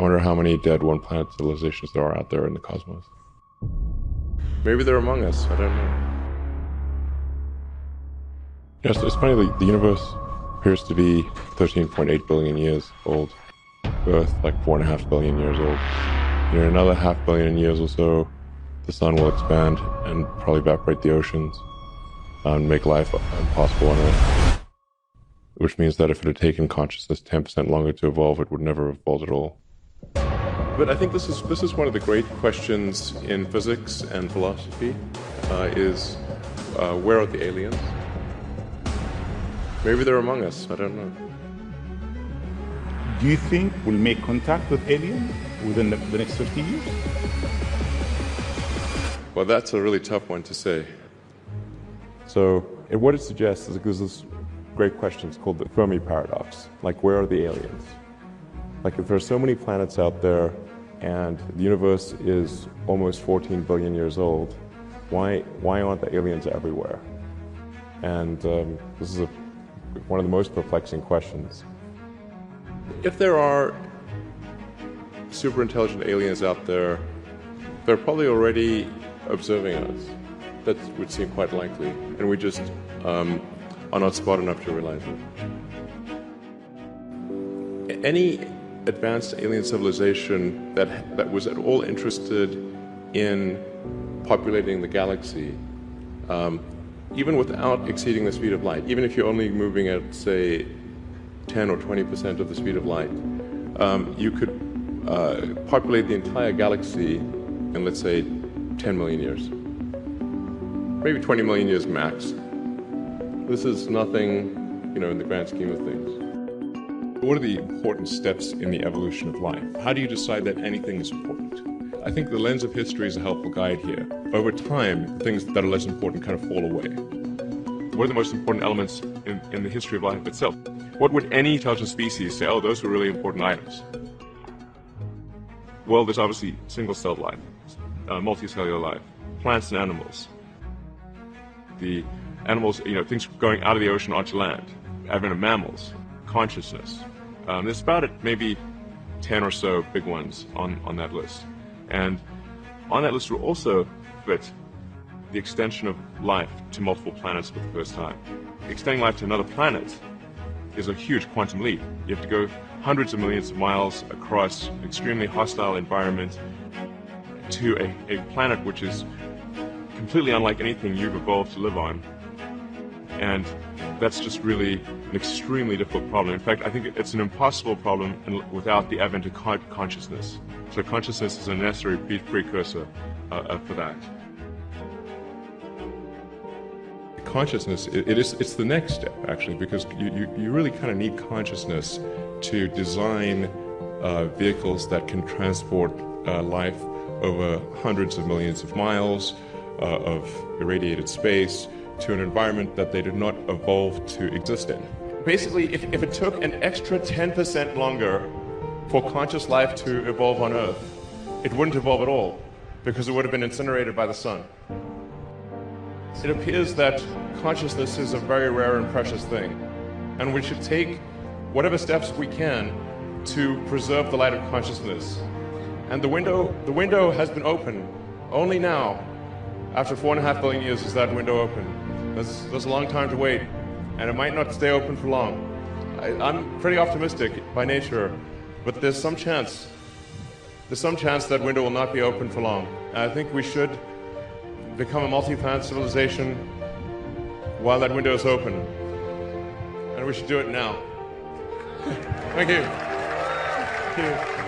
wonder how many dead one-planet civilizations there are out there in the cosmos. Maybe they're among us, I don't know. Yes, it's funny, the universe appears to be 13.8 billion years old. Earth, like 4.5 billion years old. In another 500 million years or so, the sun will expand and probably evaporate the oceans and make life impossible on Earth. Which means that if it had taken consciousness 10% longer to evolve, it would never have evolved at all. But I think this is one of the great questions in physics and philosophy, is where are the aliens? Maybe they're among us, I don't know. Do you think we'll make contact with aliens within the next 50 years? Well, that's a really tough one to say. So, what it suggests is there's this great question, it's called the Fermi paradox. Like, where are the aliens? Like, if there are so many planets out there and the universe is almost 14 billion years old, why aren't the aliens everywhere? And this is one of the most perplexing questions. If there are super intelligent aliens out there, they're probably already observing us. That would seem quite likely, and we just are not smart enough to realize it. Any advanced alien civilization that was at all interested in populating the galaxy, even without exceeding the speed of light, even if you're only moving at, say, 10 or 20% of the speed of light, you could populate the entire galaxy in, let's say, 10 million years. Maybe 20 million years max. This is nothing, in the grand scheme of things. What are the important steps in the evolution of life? How do you decide that anything is important? I think the lens of history is a helpful guide here. Over time, things that are less important kind of fall away. What are the most important elements in the history of life itself? What would any intelligent species say, oh, those were really important items? Well, there's obviously single-celled life, multicellular life, plants and animals. The animals, things going out of the ocean onto land, advent of mammals, consciousness. There's about maybe 10 or so big ones on that list. And on that list will also fit the extension of life to multiple planets for the first time. Extending life to another planet is a huge quantum leap. You have to go hundreds of millions of miles across an extremely hostile environment to a planet which is completely unlike anything you've evolved to live on. And that's just really an extremely difficult problem. In fact, I think it's an impossible problem without the advent of consciousness. So consciousness is a necessary precursor for that. Consciousness, it's the next step, actually, because you really kind of need consciousness to design vehicles that can transport life over hundreds of millions of miles of irradiated space to an environment that they did not evolve to exist in. Basically, if it took an extra 10% longer for conscious life to evolve on Earth, it wouldn't evolve at all, because it would have been incinerated by the sun. It appears that consciousness is a very rare and precious thing, and we should take whatever steps we can to preserve the light of consciousness. And the window has been open. Only now, after 4.5 billion years, is that window open. There's a long time to wait, and it might not stay open for long. I'm pretty optimistic by nature, but there's some chance that window will not be open for long. And I think we should become a multi-planet civilization while that window is open. And we should do it now. Thank you. Thank you.